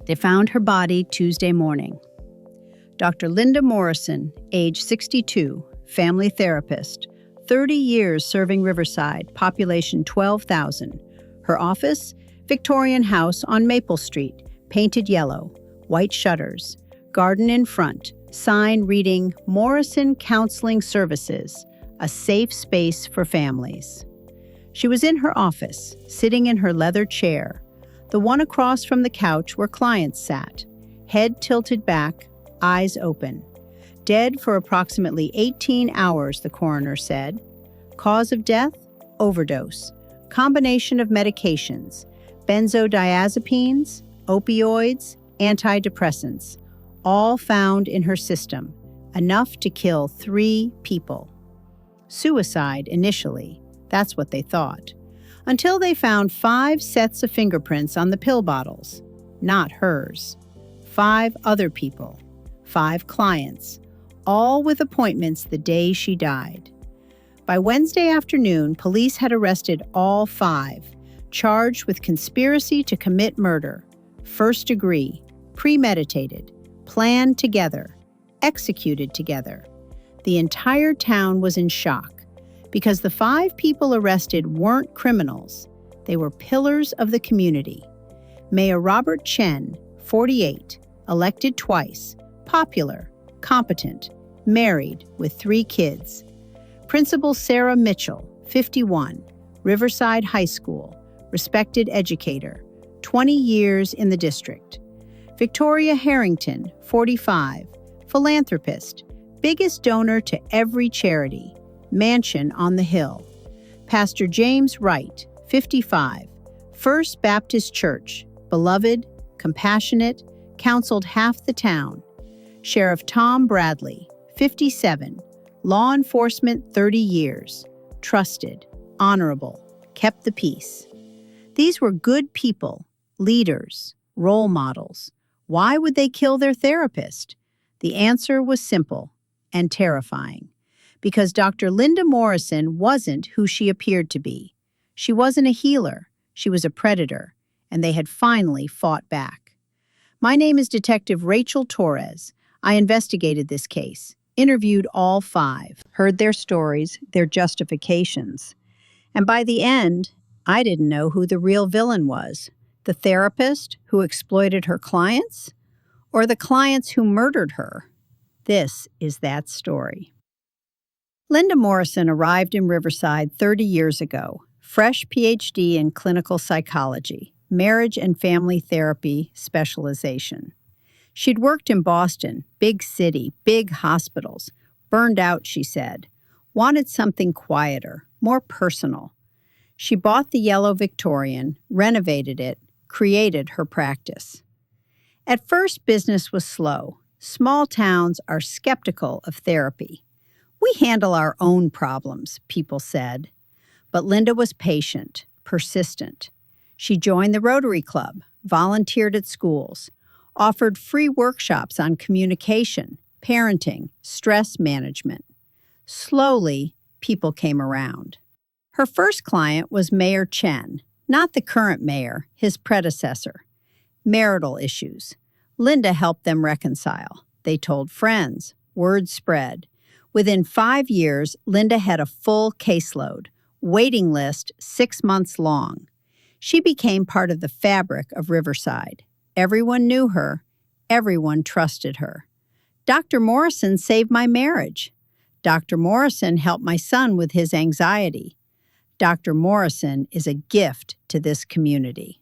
They found her body Tuesday morning. Dr. Linda Morrison, age 62, family therapist, 30 years serving Riverside, population 12,000. Her office, Victorian house on Maple Street, painted yellow, white shutters, garden in front, sign reading Morrison Counseling Services, a safe space for families. She was in her office, sitting in her leather chair, the one across from the couch where clients sat, head tilted back, eyes open. Dead for approximately 18 hours, the coroner said. Cause of death? Overdose. Combination of medications, benzodiazepines, opioids, antidepressants, all found in her system, enough to kill 3 people. Suicide initially, that's what they thought, until they found 5 sets of fingerprints on the pill bottles, not hers. 5 other people, 5 clients, all with appointments the day she died. By Wednesday afternoon, police had arrested all 5, charged with conspiracy to commit murder, first degree, premeditated, planned together, executed together. The entire town was in shock because the 5 people arrested weren't criminals. They were pillars of the community. Mayor Robert Chen, 48, elected twice, popular, competent, married with 3 kids. Principal Sarah Mitchell, 51, Riverside High School, respected educator, 20 years in the district. Victoria Harrington, 45, philanthropist, biggest donor to every charity, mansion on the hill. Pastor James Wright, 55, First Baptist Church, beloved, compassionate, counseled half the town. Sheriff Tom Bradley, 57, law enforcement 30 years, trusted, honorable, kept the peace. These were good people, leaders, role models. Why would they kill their therapist? The answer was simple and terrifying. Because Dr. Linda Morrison wasn't who she appeared to be. She wasn't a healer. She was a predator, and they had finally fought back. My name is Detective Rachel Torres. I investigated this case, interviewed all 5, heard their stories, their justifications. And by the end, I didn't know who the real villain was. The therapist who exploited her clients, or the clients who murdered her. This is that story. Linda Morrison arrived in Riverside 30 years ago, fresh PhD in clinical psychology, marriage and family therapy specialization. She'd worked in Boston, big city, big hospitals, burned out, she said, wanted something quieter, more personal. She bought the yellow Victorian, renovated it, created her practice. At first, business was slow. Small towns are skeptical of therapy. We handle our own problems, people said. But Linda was patient, persistent. She joined the Rotary Club, volunteered at schools, offered free workshops on communication, parenting, stress management. Slowly, people came around. Her first client was Mayor Chen, not the current mayor, his predecessor. Marital issues. Linda helped them reconcile. They told friends. Word spread. Within 5 years, Linda had a full caseload, waiting list 6 months long. She became part of the fabric of Riverside. Everyone knew her. Everyone trusted her. Dr. Morrison saved my marriage. Dr. Morrison helped my son with his anxiety. Dr. Morrison is a gift to this community.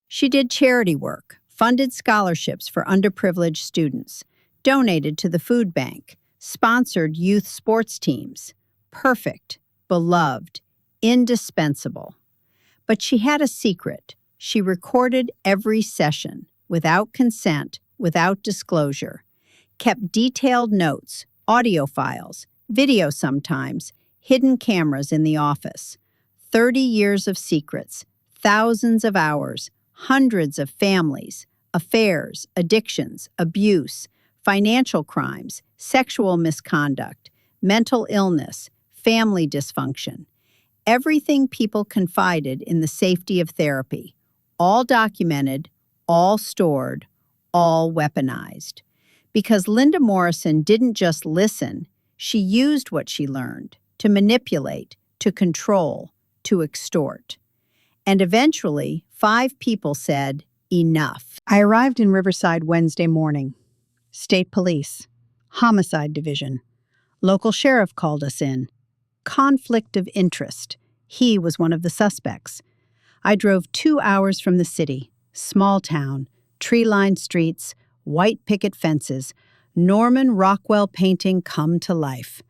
She did charity work, funded scholarships for underprivileged students, donated to the food bank, sponsored youth sports teams. Perfect, beloved, indispensable. But she had a secret. She recorded every session, without consent, without disclosure, kept detailed notes, audio files, video sometimes, hidden cameras in the office. 30 years of secrets, thousands of hours, hundreds of families, affairs, addictions, abuse, financial crimes, sexual misconduct, mental illness, family dysfunction. Everything people confided in the safety of therapy. All documented, all stored, all weaponized. Because Linda Morrison didn't just listen, she used what she learned to manipulate, to control, to extort. And eventually, 5 people said, enough. I arrived in Riverside Wednesday morning. State Police, Homicide Division. Local sheriff called us in. Conflict of interest. He was one of the suspects. I drove 2 hours from the city. Small town, tree-lined streets, white picket fences, Norman Rockwell painting come to life.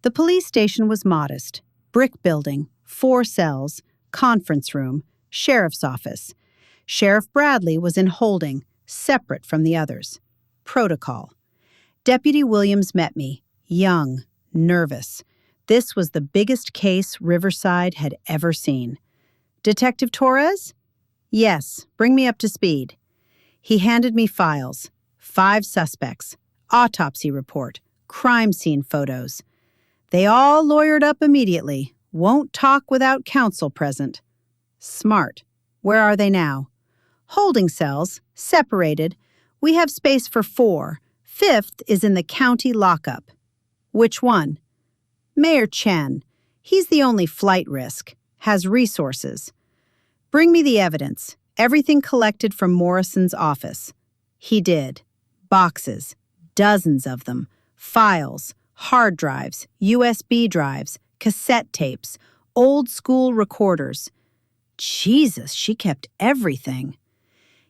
The police station was modest. Brick building, 4 cells, conference room, sheriff's office. Sheriff Bradley was in holding, separate from the others. Protocol. Deputy Williams met me, young, nervous. This was the biggest case Riverside had ever seen. Detective Torres? Yes, bring me up to speed. He handed me files. 5 suspects, autopsy report, crime scene photos. They all lawyered up immediately. Won't talk without counsel present. Smart. Where are they now? Holding cells, separated. We have space for 4. 5th is in the county lockup. Which one? Mayor Chen. He's the only flight risk. Has resources. Bring me the evidence. Everything collected from Morrison's office. He did. Boxes. Dozens of them. Files. Hard drives. USB drives. Cassette tapes. Old school recorders. Jesus, she kept everything.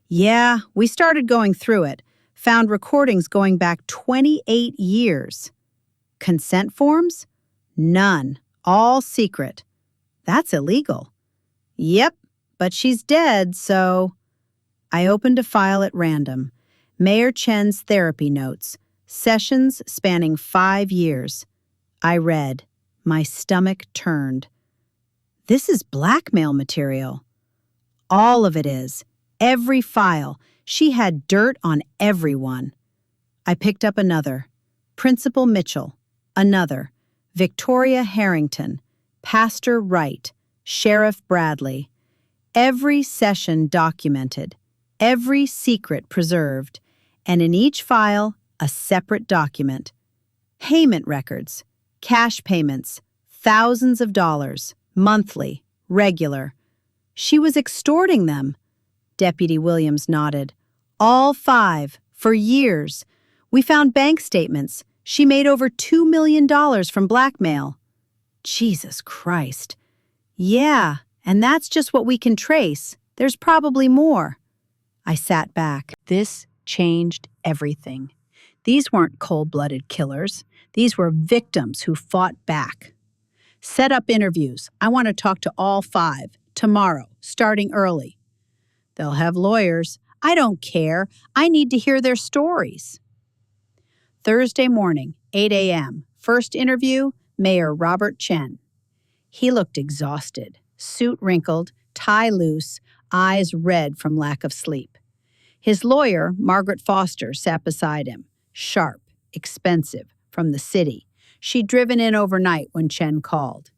Yeah, we started going through it. Found recordings going back 28 years. Consent forms? None. All secret. That's illegal. Yep, but she's dead, so... I opened a file at random. Mayor Chen's therapy notes. Sessions spanning 5 years. I read. My stomach turned. This is blackmail material. All of it is. Every file. She had dirt on everyone. I picked up another. Principal Mitchell. Another. Victoria Harrington. Pastor Wright. Sheriff Bradley. Every session documented. Every secret preserved. And in each file, a separate document. Payment records. Cash payments. Thousands of dollars. Monthly. Regular. She was extorting them. Deputy Williams nodded. All 5, for years. We found bank statements. She made over $2 million from blackmail. Jesus Christ. Yeah, and that's just what we can trace. There's probably more. I sat back. This changed everything. These weren't cold-blooded killers. These were victims who fought back. Set up interviews. I want to talk to all 5, tomorrow, starting early. They'll have lawyers. I don't care. I need to hear their stories. Thursday morning, 8 a.m. First interview, Mayor Robert Chen. He looked exhausted, suit wrinkled, tie loose, eyes red from lack of sleep. His lawyer, Margaret Foster, sat beside him, sharp, expensive, from the city. She'd driven in overnight when Chen called.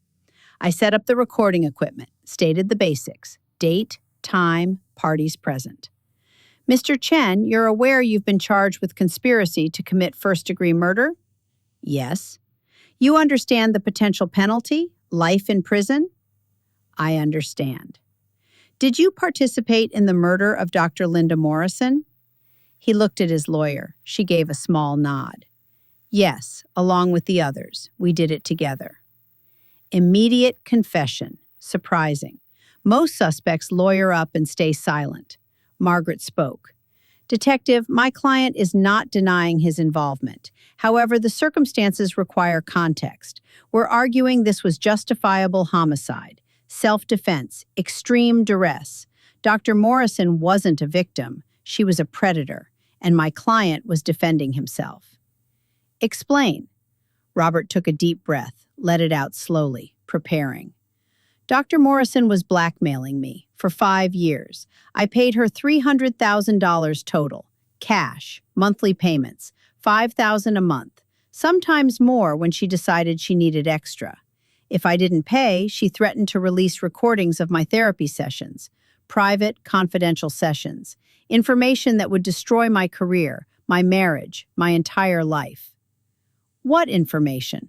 I set up the recording equipment, stated the basics, date, time, parties present. Mr. Chen, you're aware you've been charged with conspiracy to commit first-degree murder? Yes. You understand the potential penalty, life in prison? I understand. Did you participate in the murder of Dr. Linda Morrison? He looked at his lawyer. She gave a small nod. Yes, along with the others. We did it together. Immediate confession. Surprising. Most suspects lawyer up and stay silent. Margaret spoke. Detective, my client is not denying his involvement. However, the circumstances require context. We're arguing this was justifiable homicide, self-defense, extreme duress. Dr. Morrison wasn't a victim. She was a predator, and my client was defending himself. Explain. Robert took a deep breath, let it out slowly, preparing. Dr. Morrison was blackmailing me for 5 years. I paid her $300,000 total, cash, monthly payments, $5,000 a month, sometimes more when she decided she needed extra. If I didn't pay, she threatened to release recordings of my therapy sessions, private, confidential sessions. Information that would destroy my career, my marriage, my entire life. What information?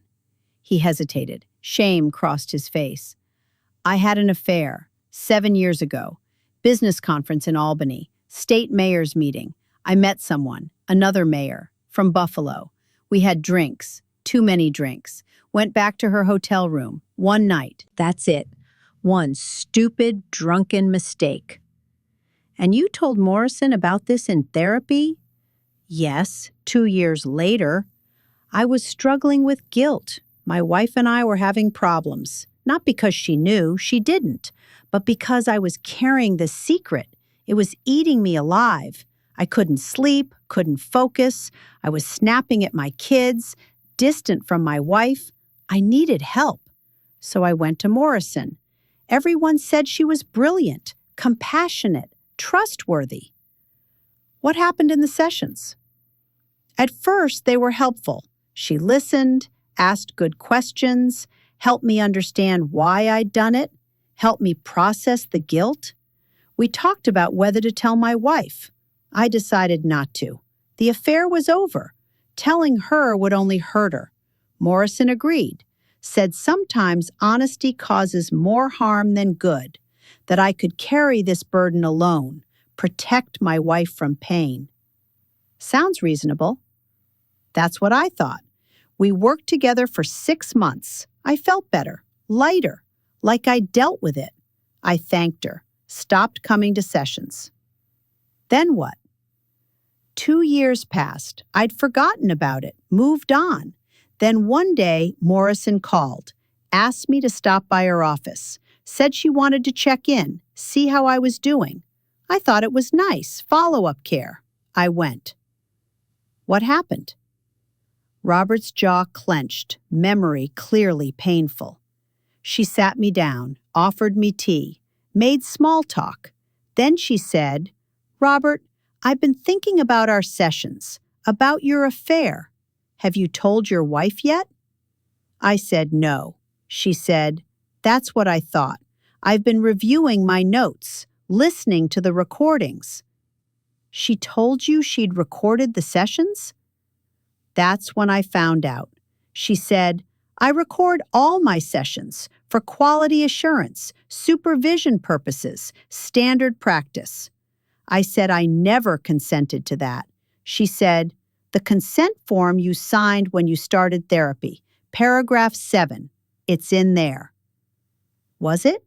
He hesitated. Shame crossed his face. I had an affair, 7 years ago. Business conference in Albany. State mayor's meeting. I met someone, another mayor, from Buffalo. We had drinks, too many drinks. Went back to her hotel room, one night. That's it. One stupid, drunken mistake. And you told Morrison about this in therapy? Yes, 2 years later. I was struggling with guilt. My wife and I were having problems. Not because she knew, she didn't, but because I was carrying the secret. It was eating me alive. I couldn't sleep, couldn't focus. I was snapping at my kids, distant from my wife. I needed help. So I went to Morrison. Everyone said she was brilliant, compassionate, trustworthy. What happened in the sessions? At first, they were helpful. She listened, asked good questions, helped me understand why I'd done it, helped me process the guilt. We talked about whether to tell my wife. I decided not to. The affair was over. Telling her would only hurt her. Morrison agreed, said sometimes honesty causes more harm than good, that I could carry this burden alone, protect my wife from pain. Sounds reasonable. That's what I thought. We worked together for 6 months. I felt better, lighter, like I dealt with it. I thanked her, stopped coming to sessions. Then what? 2 years passed. I'd forgotten about it, moved on. Then one day, Morrison called, asked me to stop by her office, said she wanted to check in, see how I was doing. I thought it was nice, follow-up care. I went. What happened? Robert's jaw clenched, memory clearly painful. She sat me down, offered me tea, made small talk. Then she said, Robert, I've been thinking about our sessions, about your affair. Have you told your wife yet? I said no. She said, that's what I thought. I've been reviewing my notes, listening to the recordings. She told you she'd recorded the sessions? That's when I found out. She said, I record all my sessions for quality assurance, supervision purposes, standard practice. I said I never consented to that. She said, the consent form you signed when you started therapy, paragraph 7, it's in there. Was it?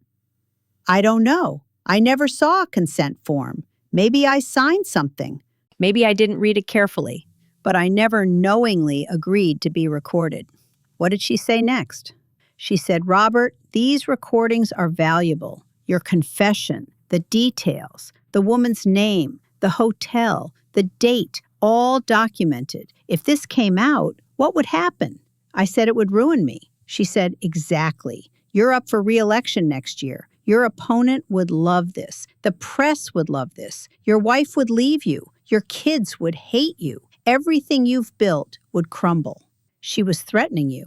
I don't know. I never saw a consent form. Maybe I signed something. Maybe I didn't read it carefully, but I never knowingly agreed to be recorded. What did she say next? She said, Robert, these recordings are valuable. Your confession, the details, the woman's name, the hotel, the date, all documented. If this came out, what would happen? I said it would ruin me. She said, exactly. You're up for re-election next year. Your opponent would love this. The press would love this. Your wife would leave you. Your kids would hate you. Everything you've built would crumble. She was threatening you.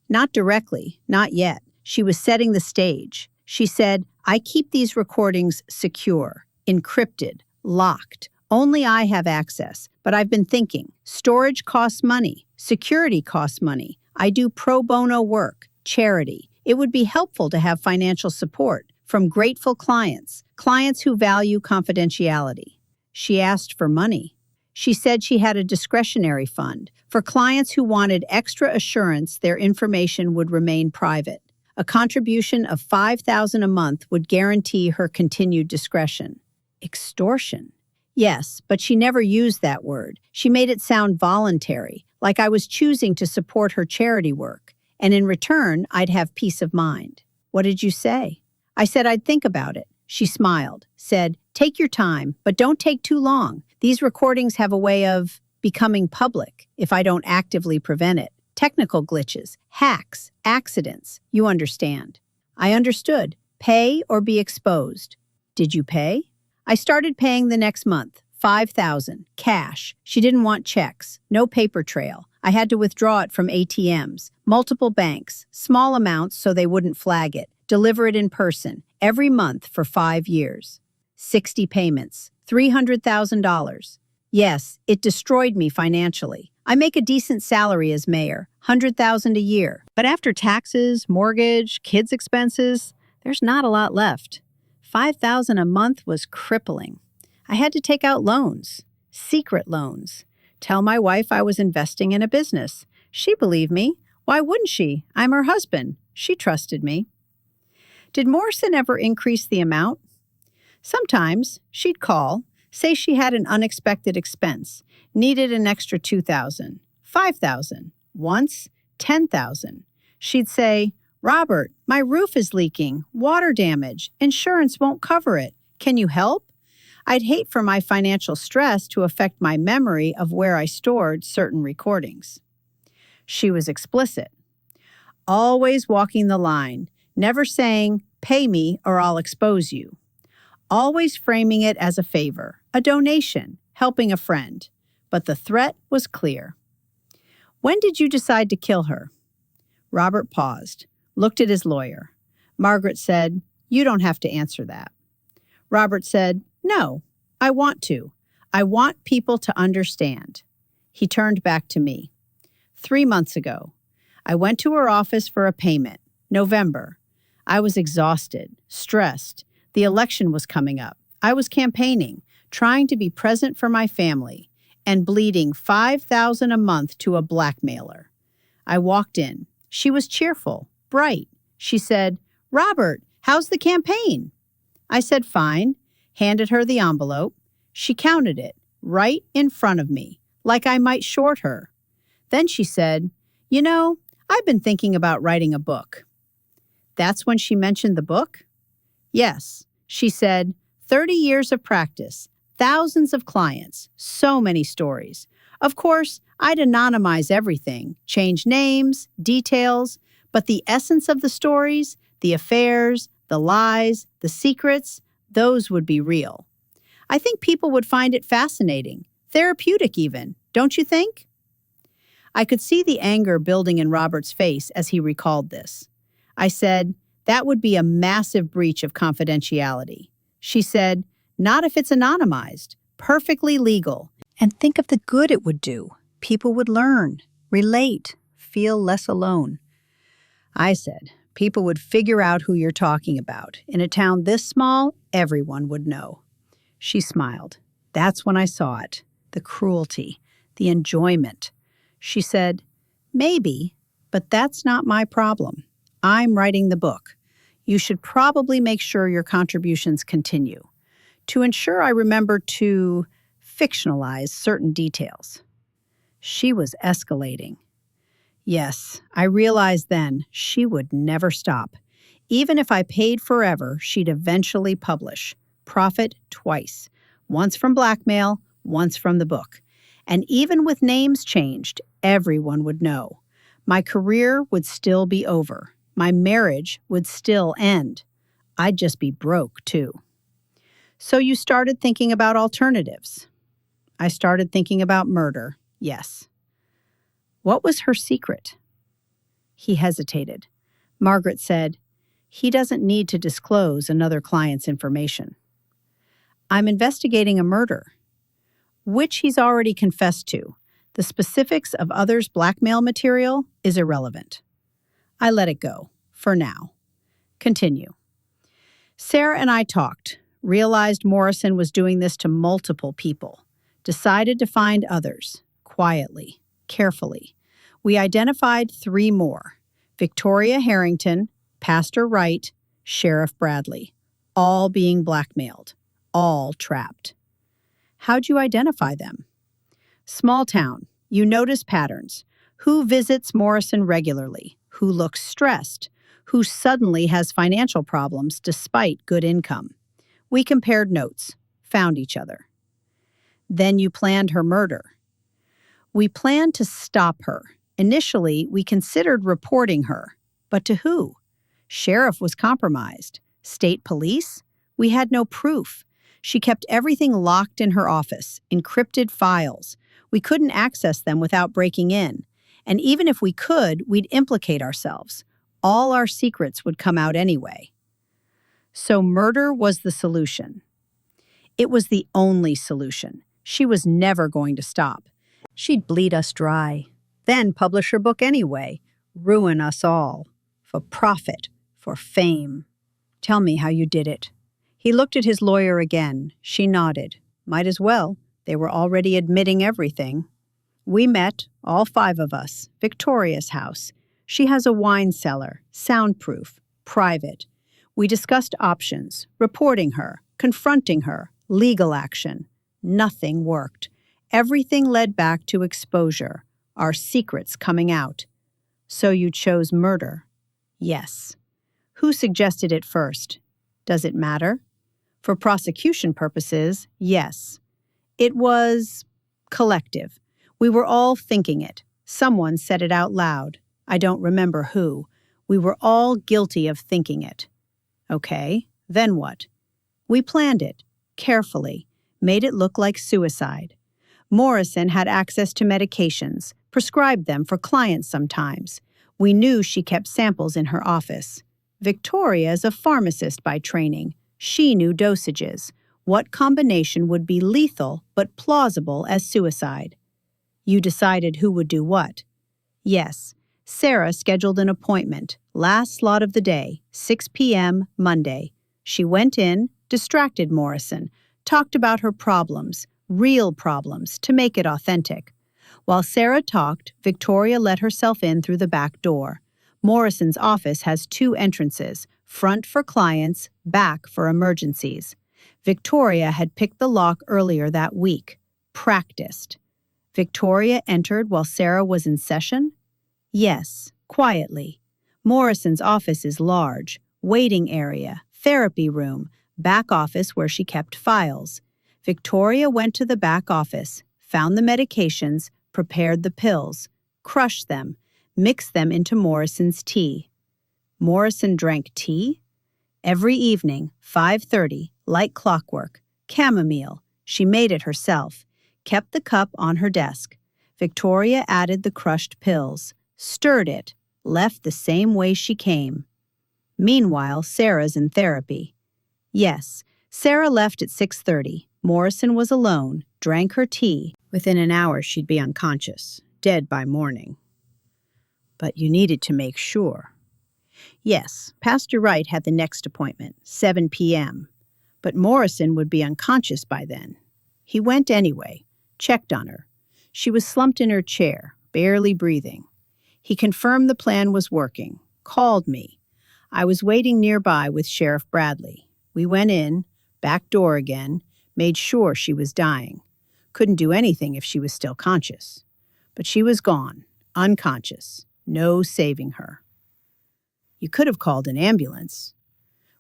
Not directly, not yet. She was setting the stage. She said, I keep these recordings secure, encrypted, locked. Only I have access. But I've been thinking, storage costs money. Security costs money. I do pro bono work, charity. It would be helpful to have financial support from grateful clients, clients who value confidentiality. She asked for money. She said she had a discretionary fund for clients who wanted extra assurance their information would remain private. A contribution of $5,000 a month would guarantee her continued discretion. Extortion. Yes, but she never used that word. She made it sound voluntary, like I was choosing to support her charity work, and in return, I'd have peace of mind. What did you say? I said I'd think about it. She smiled, said, take your time, but don't take too long. These recordings have a way of becoming public if I don't actively prevent it. Technical glitches, hacks, accidents, you understand. I understood. Pay or be exposed. Did you pay? I started paying the next month, $5,000, cash. She didn't want checks, no paper trail. I had to withdraw it from ATMs, multiple banks, small amounts so they wouldn't flag it, deliver it in person, every month for 5 years. 60 payments, $300,000. Yes, it destroyed me financially. I make a decent salary as mayor, $100,000 a year. But after taxes, mortgage, kids' expenses, there's not a lot left. $5,000 a month was crippling. I had to take out loans, secret loans. Tell my wife I was investing in a business. She believed me. Why wouldn't she? I'm her husband. She trusted me. Did Morrison ever increase the amount? Sometimes she'd call, say she had an unexpected expense, needed an extra $2,000, $5,000, once $10,000. She'd say, "Robert, my roof is leaking, water damage, insurance won't cover it. Can you help?" I'd hate for my financial stress to affect my memory of where I stored certain recordings. She was explicit, always walking the line, never saying, "Pay me or I'll expose you." Always framing it as a favor, a donation, helping a friend. But the threat was clear. "When did you decide to kill her?" Robert paused, looked at his lawyer. Margaret said, "You don't have to answer that." Robert said, "No, I want to. I want people to understand." He turned back to me. 3 months ago, I went to her office for a payment, November. I was exhausted, stressed. The election was coming up. I was campaigning, trying to be present for my family, and bleeding $5,000 a month to a blackmailer. I walked in. She was cheerful, bright. She said, "Robert, how's the campaign?" I said, "Fine," handed her the envelope. She counted it right in front of me, like I might short her. Then she said, "You know, I've been thinking about writing a book." That's when she mentioned the book? Yes, she said, 30 years of practice, thousands of clients, so many stories. Of course, I'd anonymize everything, change names, details, but the essence of the stories, the affairs, the lies, the secrets, those would be real. I think people would find it fascinating, therapeutic even, don't you think? I could see the anger building in Robert's face as he recalled this. I said, "That would be a massive breach of confidentiality." She said, "Not if it's anonymized, perfectly legal. And think of the good it would do. People would learn, relate, feel less alone." I said, "People would figure out who you're talking about. In a town this small, everyone would know." She smiled. That's when I saw it, the cruelty, the enjoyment. She said, "Maybe, but that's not my problem. I'm writing the book. You should probably make sure your contributions continue. To ensure I remember to fictionalize certain details." She was escalating. Yes, I realized then she would never stop. Even if I paid forever, she'd eventually publish. Profit twice. Once from blackmail, once from the book. And even with names changed, everyone would know. My career would still be over. My marriage would still end. I'd just be broke, too. So you started thinking about alternatives. I started thinking about murder, yes. What was her secret? He hesitated. Margaret said, "He doesn't need to disclose another client's information." "I'm investigating a murder," which he's already confessed to. The specifics of others' blackmail material is irrelevant. I let it go, for now. Continue. Sarah and I talked, realized Morrison was doing this to multiple people, decided to find others, quietly, carefully. We identified 3 more: Victoria Harrington, Pastor Wright, Sheriff Bradley, all being blackmailed, all trapped. How'd you identify them? Small town, you notice patterns. Who visits Morrison regularly? Who looks stressed? Who suddenly has financial problems despite good income? We compared notes, found each other. Then you planned her murder. We planned to stop her. Initially, we considered reporting her. But to who? Sheriff was compromised. State police? We had no proof. She kept everything locked in her office, encrypted files. We couldn't access them without breaking in. And even if we could, we'd implicate ourselves. All our secrets would come out anyway. So murder was the solution. It was the only solution. She was never going to stop. She'd bleed us dry, then publish her book anyway, ruin us all. For profit, for fame. Tell me how you did it. He looked at his lawyer again. She nodded. Might as well. They were already admitting everything. We met, all 5 of us, Victoria's house. She has a wine cellar, soundproof, private. We discussed options, reporting her, confronting her, legal action. Nothing worked. Everything led back to exposure, our secrets coming out. So you chose murder? Yes. Who suggested it first? Does it matter? For prosecution purposes, yes. It was collective. We were all thinking it. Someone said it out loud. I don't remember who. We were all guilty of thinking it. Okay, then what? We planned it, carefully, made it look like suicide. Morrison had access to medications, prescribed them for clients sometimes. We knew she kept samples in her office. Victoria is a pharmacist by training. She knew dosages. What combination would be lethal but plausible as suicide? You decided who would do what? Yes. Sarah scheduled an appointment, last slot of the day, 6 p.m. Monday. She went in, distracted Morrison, talked about her problems, real problems, to make it authentic. While Sarah talked, Victoria let herself in through the back door. Morrison's office has 2 entrances, front for clients, back for emergencies. Victoria had picked the lock earlier that week. Practiced. Victoria entered while Sarah was in session? Yes, quietly. Morrison's office is large. Waiting area, therapy room, back office where she kept files. Victoria went to the back office, found the medications, prepared the pills, crushed them, mixed them into Morrison's tea. Morrison drank tea? Every evening, 5:30, like clockwork. Chamomile. She made it herself. Kept the cup on her desk. Victoria added the crushed pills, stirred it, left the same way she came. Meanwhile, Sarah's in therapy. Yes, Sarah left at 6:30. Morrison was alone, drank her tea. Within an hour, she'd be unconscious, dead by morning. But you needed to make sure. Yes, Pastor Wright had the next appointment, 7 p.m. But Morrison would be unconscious by then. He went anyway, checked on her. She was slumped in her chair, barely breathing. He confirmed the plan was working, called me. I was waiting nearby with Sheriff Bradley. We went in, back door again, made sure she was dying. Couldn't do anything if she was still conscious. But she was gone, unconscious, no saving her. You could have called an ambulance.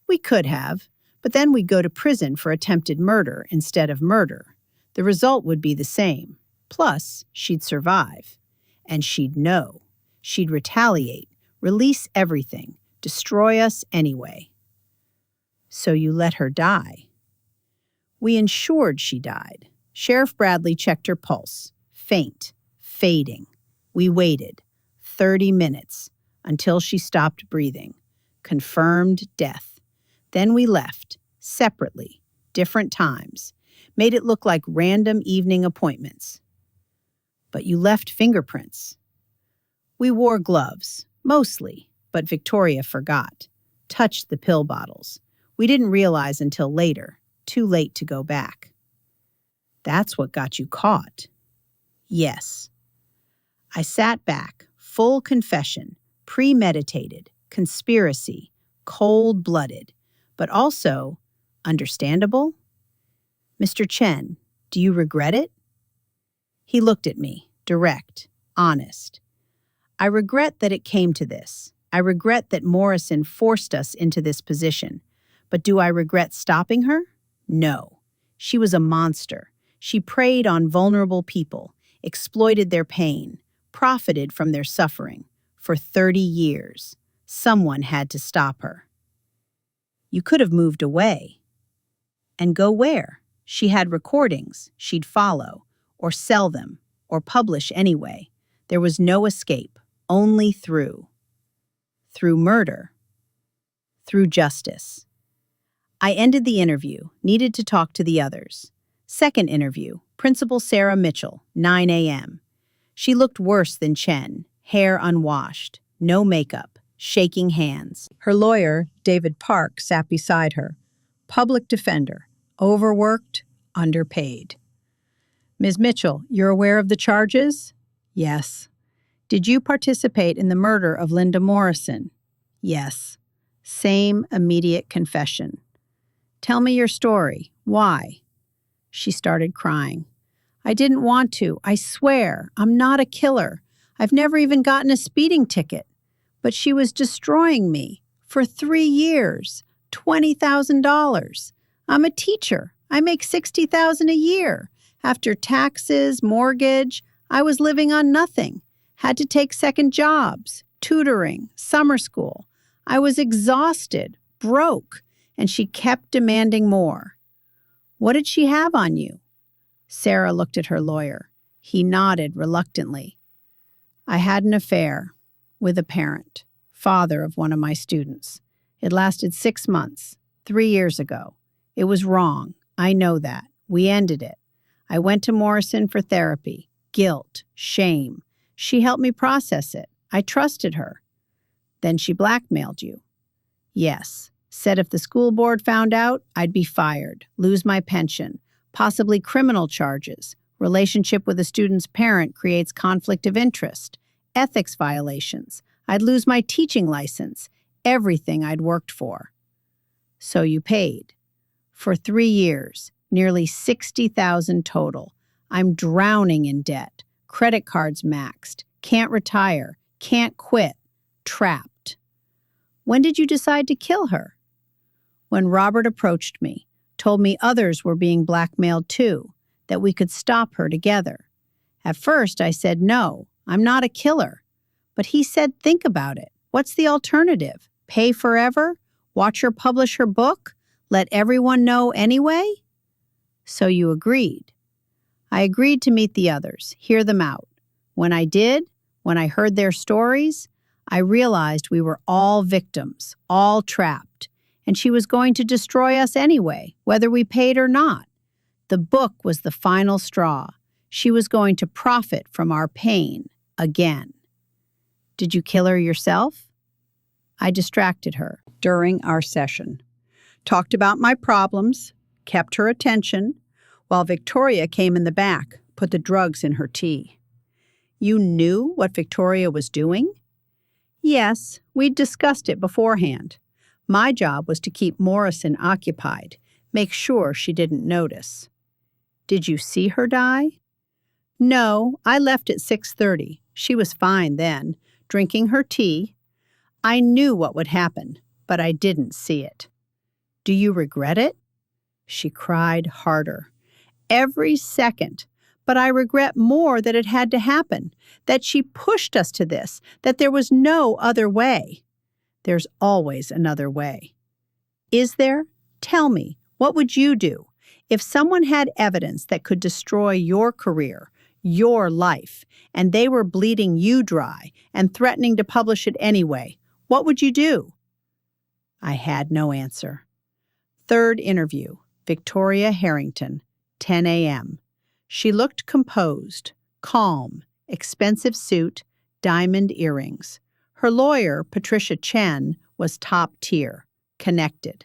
We could have, but then we'd go to prison for attempted murder instead of murder. The result would be the same. Plus, she'd survive. And she'd know. She'd retaliate, release everything, destroy us anyway. So you let her die. We ensured she died. Sheriff Bradley checked her pulse. Faint, fading. We waited. 30 minutes. Until she stopped breathing. Confirmed death. Then we left, separately, different times. Made it look like random evening appointments. But you left fingerprints. We wore gloves, mostly, but Victoria forgot. Touched the pill bottles. We didn't realize until later, too late to go back. That's what got you caught. Yes. I sat back, full confession, premeditated, conspiracy, cold-blooded, but also understandable. Mr. Chen, do you regret it? He looked at me, direct, honest. I regret that it came to this. I regret that Morrison forced us into this position. But do I regret stopping her? No. She was a monster. She preyed on vulnerable people, exploited their pain, profited from their suffering. For 30 years, someone had to stop her. You could have moved away. And go where? She had recordings she'd follow, or sell them, or publish anyway. There was no escape, only through. Through murder. Through justice. I ended the interview, needed to talk to the others. Second interview, Principal Sarah Mitchell, 9 a.m. She looked worse than Chen, hair unwashed, no makeup, shaking hands. Her lawyer, David Park, sat beside her. Public defender, overworked, underpaid. Ms. Mitchell, you're aware of the charges? Yes. Did you participate in the murder of Linda Morrison? Yes. Same immediate confession. Tell me your story. Why? She started crying. I didn't want to. I swear. I'm not a killer. I've never even gotten a speeding ticket. But she was destroying me for 3 years, $20,000. I'm a teacher. I make $60,000 a year. After taxes, mortgage, I was living on nothing. Had to take second jobs, tutoring, summer school. I was exhausted, broke, and she kept demanding more. What did she have on you? Sarah looked at her lawyer. He nodded reluctantly. I had an affair with a parent, father of one of my students. It lasted 6 months, 3 years ago. It was wrong. I know that. We ended it. I went to Morrison for therapy, guilt, shame. She helped me process it. I trusted her. Then she blackmailed you. Yes. Said if the school board found out, I'd be fired, lose my pension, possibly criminal charges. Relationship with a student's parent creates conflict of interest, ethics violations. I'd lose my teaching license, everything I'd worked for. So you paid. For 3 years, nearly $60,000 total. I'm drowning in debt. Credit cards maxed. Can't retire. Can't quit. Trapped. When did you decide to kill her? When Robert approached me, told me others were being blackmailed too, that we could stop her together. At first, I said, no, I'm not a killer. But he said, think about it. What's the alternative? Pay forever? Watch her publish her book? Let everyone know anyway? So you agreed. I agreed to meet the others, hear them out. When I did, when I heard their stories, I realized we were all victims, all trapped, and she was going to destroy us anyway, whether we paid or not. The book was the final straw. She was going to profit from our pain again. Did you kill her yourself? I distracted her during our session, talked about my problems, kept her attention, while Victoria came in the back, put the drugs in her tea. You knew what Victoria was doing? Yes, we'd discussed it beforehand. My job was to keep Morrison occupied, make sure she didn't notice. Did you see her die? No, I left at 6:30. She was fine then, drinking her tea. I knew what would happen, but I didn't see it. Do you regret it? She cried harder. Every second. But I regret more that it had to happen, that she pushed us to this, that there was no other way. There's always another way. Is there? Tell me, what would you do if someone had evidence that could destroy your career, your life, and they were bleeding you dry and threatening to publish it anyway? What would you do? I had no answer. Third interview, Victoria Harrington, 10 a.m. She looked composed, calm, expensive suit, diamond earrings. Her lawyer, Patricia Chen, was top tier, connected.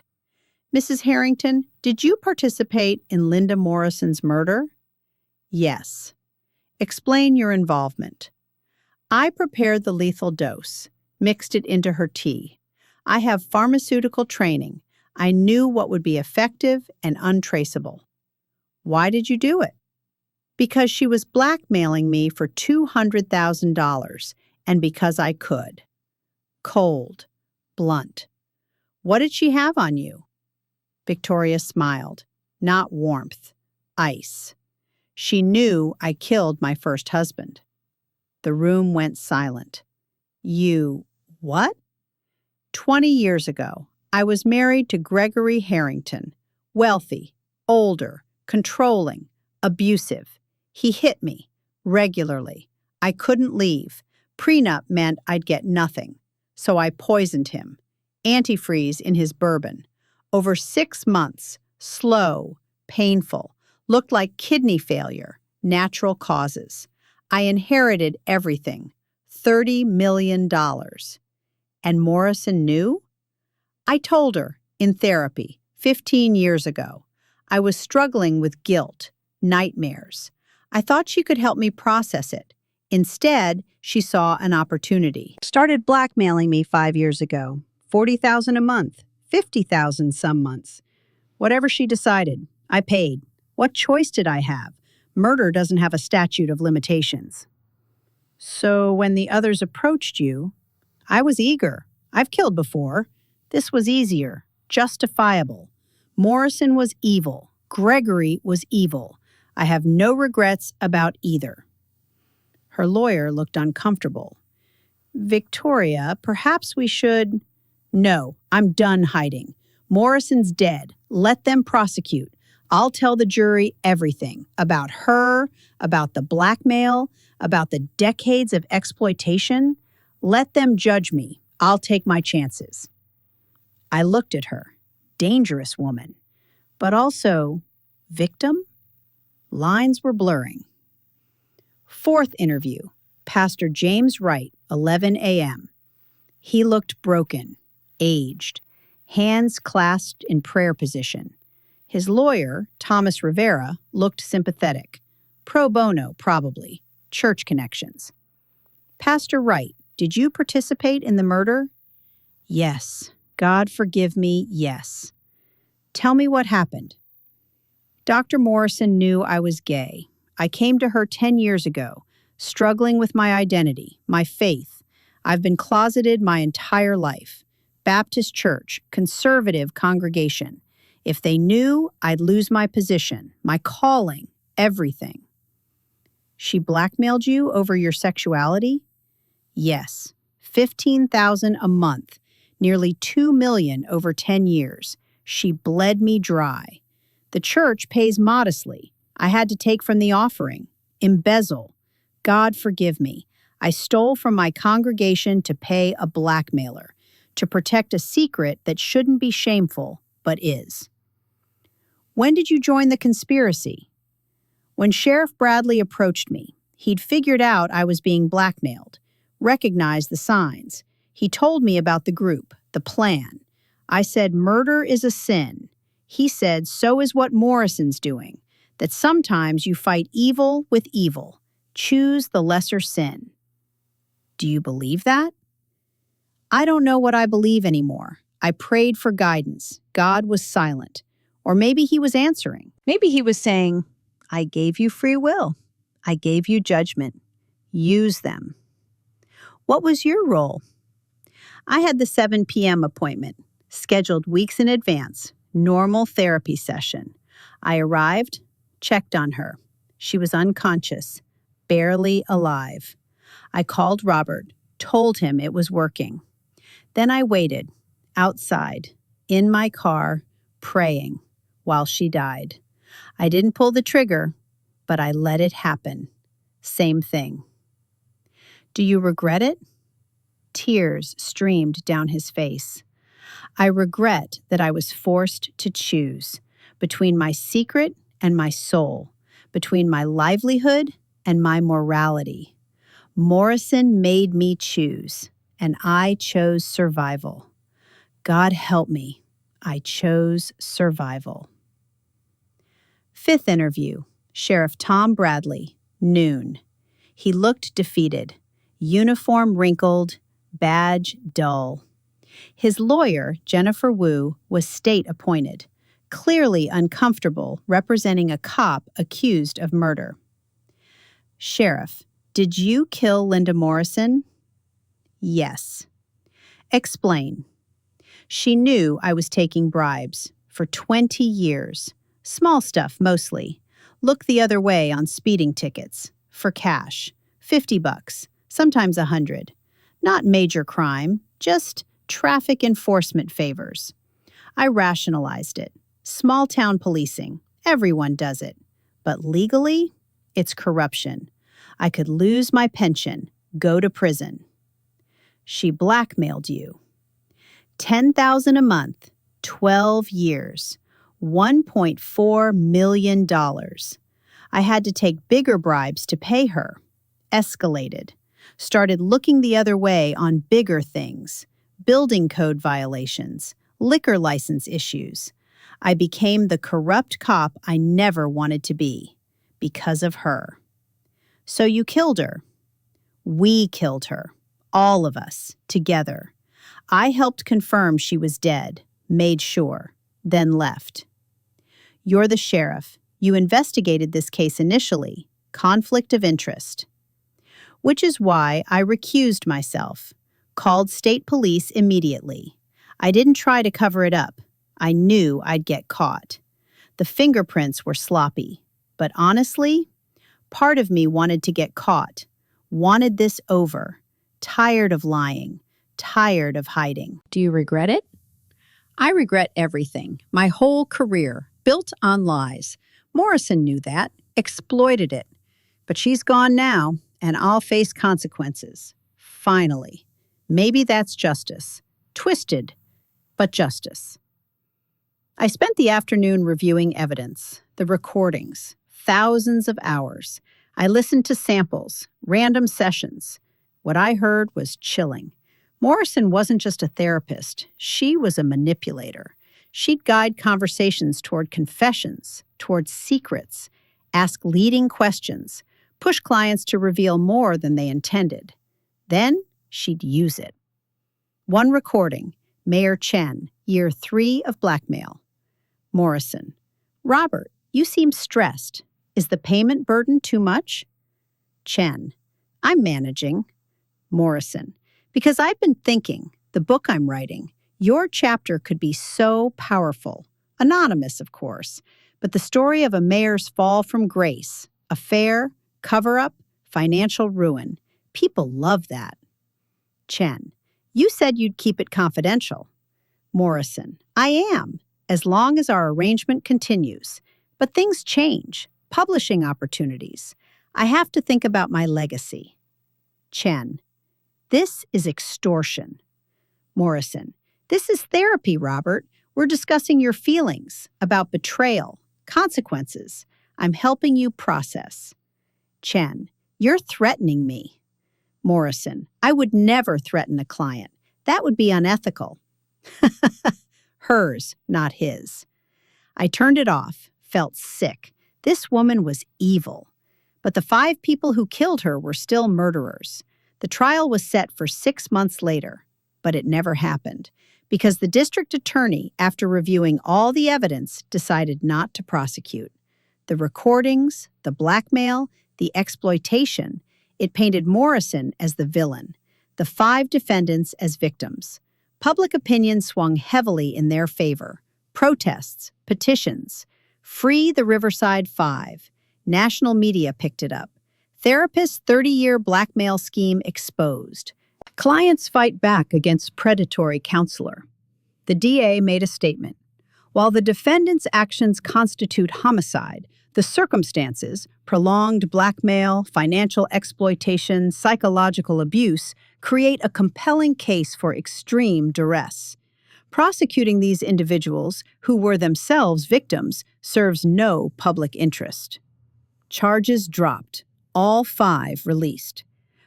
Mrs. Harrington, did you participate in Linda Morrison's murder? Yes. Explain your involvement. I prepared the lethal dose, mixed it into her tea. I have pharmaceutical training. I knew what would be effective and untraceable. Why did you do it? Because she was blackmailing me for $200,000, and because I could. Cold, blunt. What did she have on you? Victoria smiled. Not warmth. Ice. She knew I killed my first husband. The room went silent. You, what? 20 years ago, I was married to Gregory Harrington. Wealthy, older, controlling, abusive. He hit me, regularly. I couldn't leave. Prenup meant I'd get nothing. So I poisoned him. Antifreeze in his bourbon. Over 6 months, slow, painful, looked like kidney failure, natural causes. I inherited everything, $30 million. And Morrison knew? I told her, in therapy, 15 years ago. I was struggling with guilt, nightmares. I thought she could help me process it. Instead, she saw an opportunity. Started blackmailing me 5 years ago. $40,000 a month, $50,000 some months. Whatever she decided, I paid. What choice did I have? Murder doesn't have a statute of limitations. So when the others approached you, I was eager. I've killed before. This was easier, justifiable. Morrison was evil. Gregory was evil. I have no regrets about either. Her lawyer looked uncomfortable. Victoria, perhaps we should... No, I'm done hiding. Morrison's dead. Let them prosecute. I'll tell the jury everything about her, about the blackmail, about the decades of exploitation. Let them judge me. I'll take my chances. I looked at her. Dangerous woman. But also, victim? Lines were blurring. Fourth interview. Pastor James Wright, 11 a.m. He looked broken, aged, hands clasped in prayer position. His lawyer, Thomas Rivera, looked sympathetic. Pro bono, probably. Church connections. Pastor Wright, did you participate in the murder? Yes. God forgive me, yes. Tell me what happened. Dr. Morrison knew I was gay. I came to her 10 years ago, struggling with my identity, my faith. I've been closeted my entire life. Baptist church, conservative congregation. If they knew, I'd lose my position, my calling, everything. She blackmailed you over your sexuality? Yes. $15,000 a month, nearly $2 million over 10 years. She bled me dry. The church pays modestly. I had to take from the offering. Embezzle. God forgive me. I stole from my congregation to pay a blackmailer, to protect a secret that shouldn't be shameful, but is. When did you join the conspiracy? When Sheriff Bradley approached me, he'd figured out I was being blackmailed, recognized the signs. He told me about the group, the plan. I said, murder is a sin. He said, so is what Morrison's doing, that sometimes you fight evil with evil. Choose the lesser sin. Do you believe that? I don't know what I believe anymore. I prayed for guidance. God was silent. Or maybe he was answering. Maybe he was saying, I gave you free will. I gave you judgment. Use them. What was your role? I had the 7 p.m. appointment, scheduled weeks in advance, normal therapy session. I arrived, checked on her. She was unconscious, barely alive. I called Robert, told him it was working. Then I waited, outside, in my car, praying, while she died. I didn't pull the trigger, but I let it happen. Same thing. Do you regret it? Tears streamed down his face. I regret that I was forced to choose between my secret and my soul, between my livelihood and my morality. Morrison made me choose, and I chose survival. God help me, I chose survival. Fifth interview, Sheriff Tom Bradley, noon. He looked defeated, uniform wrinkled, badge dull. His lawyer, Jennifer Wu, was state-appointed, clearly uncomfortable representing a cop accused of murder. Sheriff, did you kill Linda Morrison? Yes. Explain. She knew I was taking bribes for 20 years. Small stuff, mostly. Look the other way on speeding tickets. For cash. $50, sometimes $100. Not major crime, just traffic enforcement favors. I rationalized it. Small-town policing. Everyone does it. But legally, it's corruption. I could lose my pension, go to prison. She blackmailed you. $10,000 a month, 12 years. $1.4 million. I had to take bigger bribes to pay her. Escalated. Started looking the other way on bigger things. Building code violations. Liquor license issues. I became the corrupt cop I never wanted to be. Because of her. So you killed her. We killed her. All of us. Together. I helped confirm she was dead. Made sure. Then left. You're the sheriff. You investigated this case initially. Conflict of interest. Which is why I recused myself. Called state police immediately. I didn't try to cover it up. I knew I'd get caught. The fingerprints were sloppy. But honestly, part of me wanted to get caught. Wanted this over. Tired of lying. Tired of hiding. Do you regret it? I regret everything. My whole career, built on lies. Morrison knew that, exploited it. But she's gone now, and I'll face consequences. Finally. Maybe that's justice. Twisted, but justice. I spent the afternoon reviewing evidence, the recordings, thousands of hours. I listened to samples, random sessions. What I heard was chilling. Morrison wasn't just a therapist. She was a manipulator. She'd guide conversations toward confessions, toward secrets, ask leading questions, push clients to reveal more than they intended. Then she'd use it. One recording, Mayor Chen, year 3 of blackmail. Morrison: Robert, you seem stressed. Is the payment burden too much? Chen: I'm managing. Morrison: Because I've been thinking, the book I'm writing, your chapter could be so powerful. Anonymous, of course, but the story of a mayor's fall from grace, affair, cover-up, financial ruin. People love that. Chen: You said you'd keep it confidential. Morrison: I am, as long as our arrangement continues. But things change. Publishing opportunities. I have to think about my legacy. Chen: This is extortion. Morrison: This is therapy, Robert. We're discussing your feelings about betrayal, consequences. I'm helping you process. Chen: You're threatening me. Morrison: I would never threaten a client. That would be unethical. Hers, not his. I turned it off, felt sick. This woman was evil. But the 5 people who killed her were still murderers. The trial was set for 6 months later, but it never happened because the district attorney, after reviewing all the evidence, decided not to prosecute. The recordings, the blackmail, the exploitation, it painted Morrison as the villain, the 5 defendants as victims. Public opinion swung heavily in their favor. Protests, petitions. Free the Riverside 5. National media picked it up. Therapist's 30-year blackmail scheme exposed. Clients fight back against predatory counselor. The DA made a statement. While the defendant's actions constitute homicide, the circumstances, prolonged blackmail, financial exploitation, psychological abuse, create a compelling case for extreme duress. Prosecuting these individuals, who were themselves victims, serves no public interest. Charges dropped, all 5 released.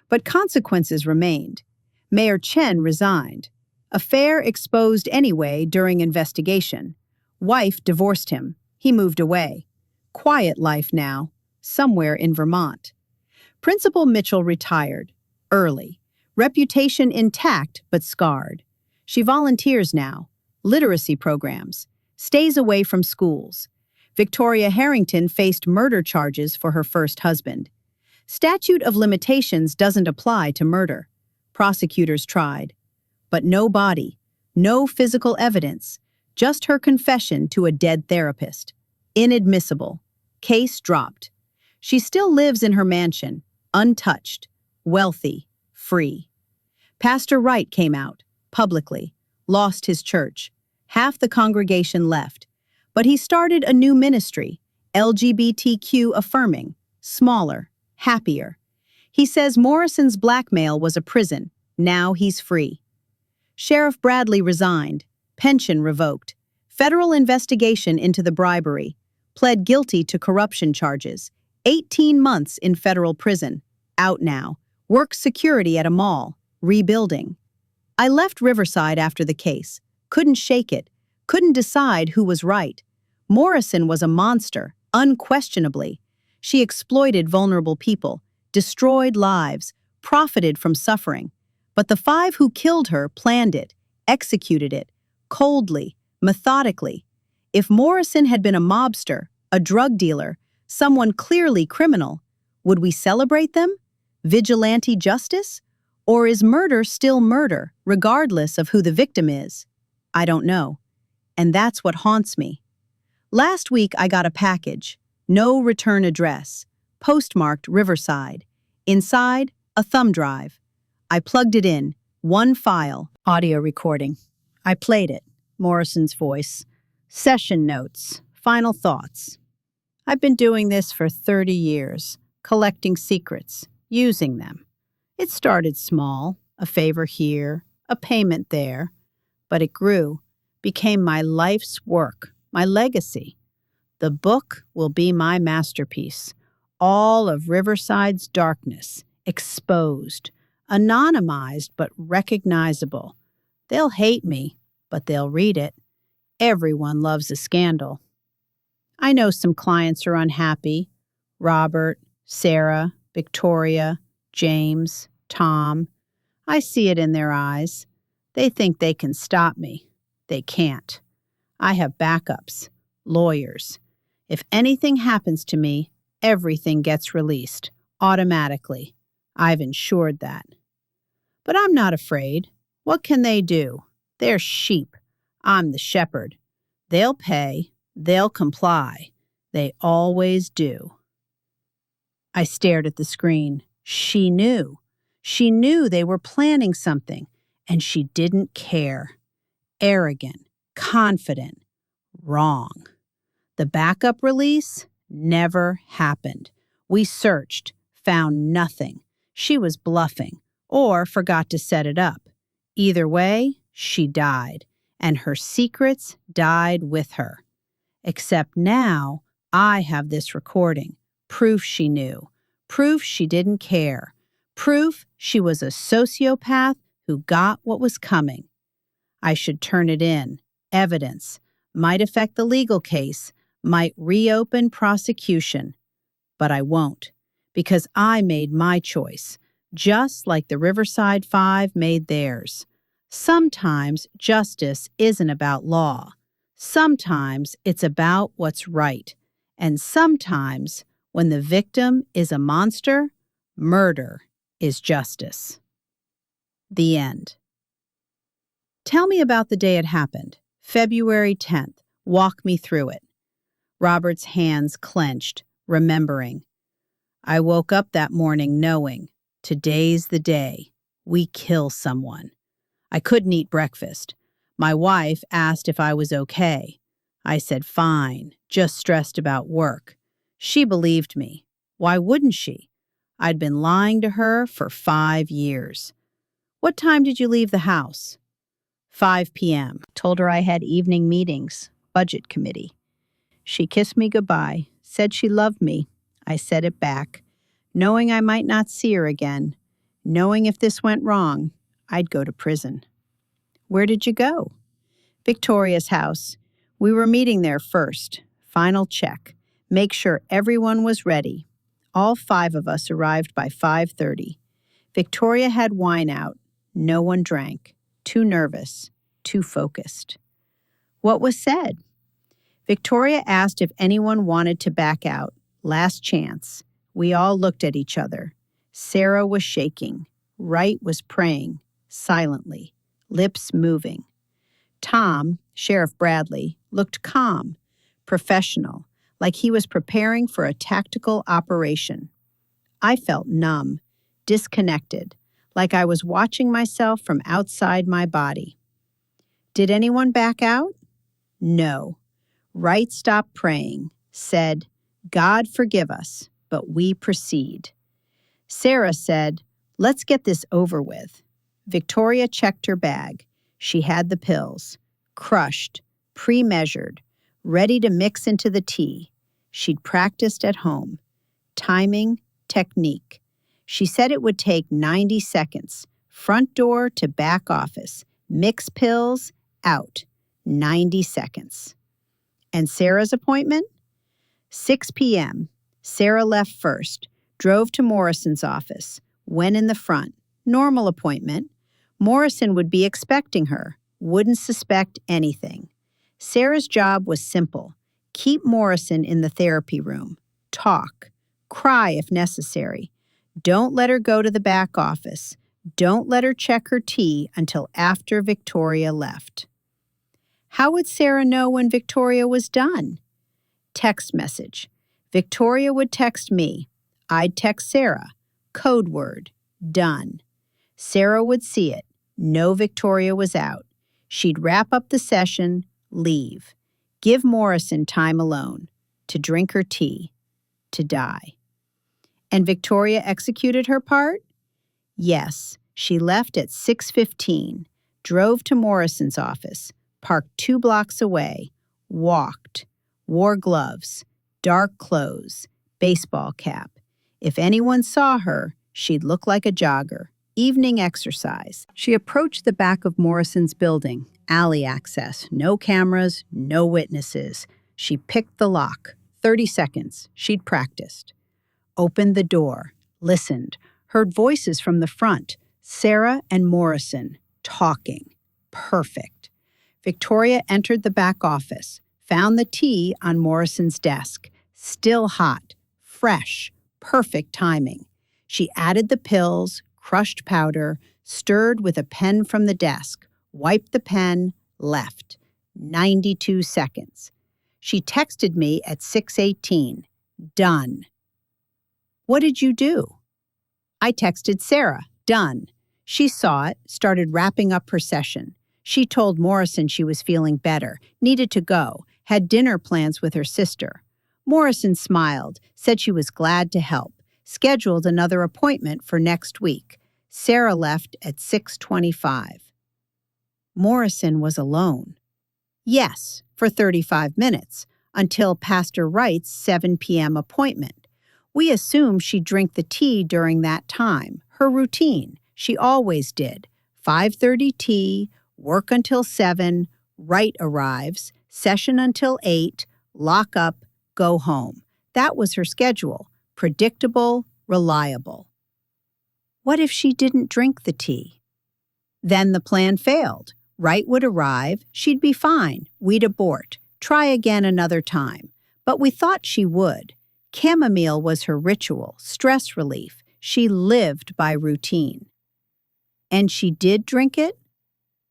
But consequences remained. Mayor Chen resigned. Affair exposed anyway during investigation. Wife divorced him. He moved away. Quiet life now, somewhere in Vermont. Principal Mitchell retired, early. Reputation intact but scarred. She volunteers now, literacy programs, stays away from schools. Victoria Harrington faced murder charges for her first husband. Statute of limitations doesn't apply to murder. Prosecutors tried. But no body, no physical evidence, just her confession to a dead therapist. Inadmissible. Case dropped. She still lives in her mansion, untouched, wealthy, free. Pastor Wright came out, publicly, lost his church. Half the congregation left. But he started a new ministry, LGBTQ affirming, smaller, happier. He says Morrison's blackmail was a prison. Now he's free. Sheriff Bradley resigned, pension revoked. Federal investigation into the bribery. Pled guilty to corruption charges. 18 months in federal prison. Out now. Works security at a mall. Rebuilding. I left Riverside after the case. Couldn't shake it. Couldn't decide who was right. Morrison was a monster, unquestionably. She exploited vulnerable people, destroyed lives, profited from suffering. But the 5 who killed her planned it, executed it, coldly, methodically. If Morrison had been a mobster, a drug dealer, someone clearly criminal, would we celebrate them? Vigilante justice? Or is murder still murder, regardless of who the victim is? I don't know. And that's what haunts me. Last week I got a package, no return address, postmarked Riverside. Inside, a thumb drive. I plugged it in, one file, audio recording. I played it, Morrison's voice. Session notes, final thoughts. I've been doing this for 30 years, collecting secrets, using them. It started small, a favor here, a payment there, but it grew, became my life's work, my legacy. The book will be my masterpiece, all of Riverside's darkness, exposed, anonymized but recognizable. They'll hate me, but they'll read it. Everyone loves a scandal. I know some clients are unhappy. Robert, Sarah, Victoria, James, Tom. I see it in their eyes. They think they can stop me. They can't. I have backups, lawyers. If anything happens to me, everything gets released, automatically. I've ensured that. But I'm not afraid. What can they do? They're sheep. I'm the shepherd. They'll pay. They'll comply. They always do. I stared at the screen. She knew. She knew they were planning something, and she didn't care. Arrogant, confident, wrong. The backup release never happened. We searched, found nothing. She was bluffing, or forgot to set it up. Either way, she died, and her secrets died with her. Except now, I have this recording, proof she knew, proof she didn't care, proof she was a sociopath who got what was coming. I should turn it in. Evidence. Might affect the legal case, might reopen prosecution. But I won't, because I made my choice, just like the Riverside 5 made theirs. Sometimes justice isn't about law. Sometimes it's about what's right. And sometimes, when the victim is a monster, murder is justice. The end. Tell me about the day it happened. February 10th. Walk me through it. Robert's hands clenched, remembering. I woke up that morning knowing, today's the day. We kill someone. I couldn't eat breakfast. My wife asked if I was okay. I said fine, just stressed about work. She believed me. Why wouldn't she? I'd been lying to her for 5 years. What time did you leave the house? 5 p.m. Told her I had evening meetings, budget committee. She kissed me goodbye, said she loved me. I said it back, knowing I might not see her again, knowing if this went wrong, I'd go to prison. Where did you go? Victoria's house. We were meeting there first. Final check. Make sure everyone was ready. All 5 of us arrived by 5:30. Victoria had wine out. No one drank. Too nervous. Too focused. What was said? Victoria asked if anyone wanted to back out. Last chance. We all looked at each other. Sarah was shaking. Wright was praying, silently, lips moving. Tom, Sheriff Bradley, looked calm, professional, like he was preparing for a tactical operation. I felt numb, disconnected, like I was watching myself from outside my body. Did anyone back out? No. Wright stopped praying, said, God forgive us, but we proceed. Sarah said, let's get this over with. Victoria checked her bag. She had the pills. Crushed, pre-measured, ready to mix into the tea. She'd practiced at home. Timing, technique. She said it would take 90 seconds, front door to back office, mix pills, out, 90 seconds. And Sarah's appointment? 6 p.m. Sarah left first, drove to Morrison's office, went in the front. Normal appointment. Morrison would be expecting her, wouldn't suspect anything. Sarah's job was simple. Keep Morrison in the therapy room. Talk. Cry if necessary. Don't let her go to the back office. Don't let her check her tea until after Victoria left. How would Sarah know when Victoria was done? Text message. Victoria would text me. I'd text Sarah. Code word. Done. Sarah would see it. Know Victoria was out. She'd wrap up the session, leave. Give Morrison time alone. To drink her tea. To die. And Victoria executed her part? Yes, she left at 6:15, drove to Morrison's office, parked 2 blocks away, walked, wore gloves, dark clothes, baseball cap. If anyone saw her, she'd look like a jogger. Evening exercise. She approached the back of Morrison's building, alley access, no cameras, no witnesses. She picked the lock. 30 seconds. She'd practiced. Opened the door, listened, heard voices from the front, Sarah and Morrison, talking. Perfect. Victoria entered the back office, found the tea on Morrison's desk, still hot, fresh, perfect timing. She added the pills, crushed powder, stirred with a pen from the desk, wiped the pen, left. 92 seconds. She texted me at 6:18. Done. What did you do? I texted Sarah. Done. She saw it, started wrapping up her session. She told Morrison she was feeling better, needed to go, had dinner plans with her sister. Morrison smiled, said she was glad to help, scheduled another appointment for next week. Sarah left at 6:25. Morrison was alone. Yes, for 35 minutes, until Pastor Wright's 7 p.m. appointment. We assumed she'd drink the tea during that time, her routine. She always did. 5:30 tea, work until 7, Wright arrives, session until 8, lock up, go home. That was her schedule, predictable, reliable. What if she didn't drink the tea? Then the plan failed. Wright would arrive, she'd be fine, we'd abort, try again another time. But we thought she would. Chamomile was her ritual, stress relief. She lived by routine. And she did drink it?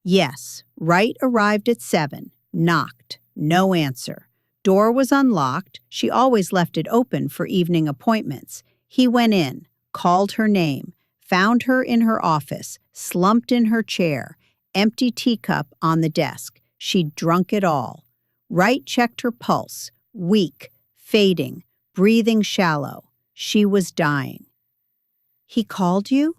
Yes. Wright arrived at 7, knocked, no answer. Door was unlocked. She always left it open for evening appointments. He went in, called her name, found her in her office, slumped in her chair, empty teacup on the desk. She'd drunk it all. Wright checked her pulse, weak, fading, breathing shallow. She was dying. He called you?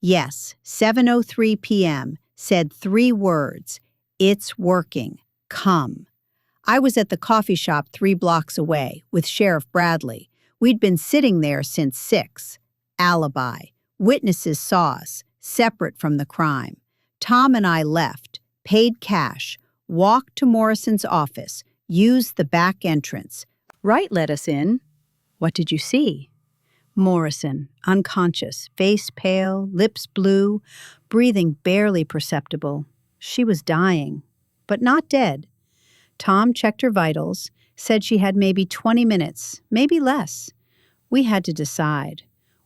Yes, 7:03 p.m., said 3 words. It's working. Come. I was at the coffee shop 3 blocks away with Sheriff Bradley. We'd been sitting there since 6. Alibi. Witnesses saw us, separate from the crime. Tom and I left, paid cash, walked to Morrison's office, used the back entrance. Wright let us in. What did you see? Morrison, unconscious, face pale, lips blue, breathing barely perceptible. She was dying, but not dead. Tom checked her vitals, said she had maybe 20 minutes, maybe less. We had to decide.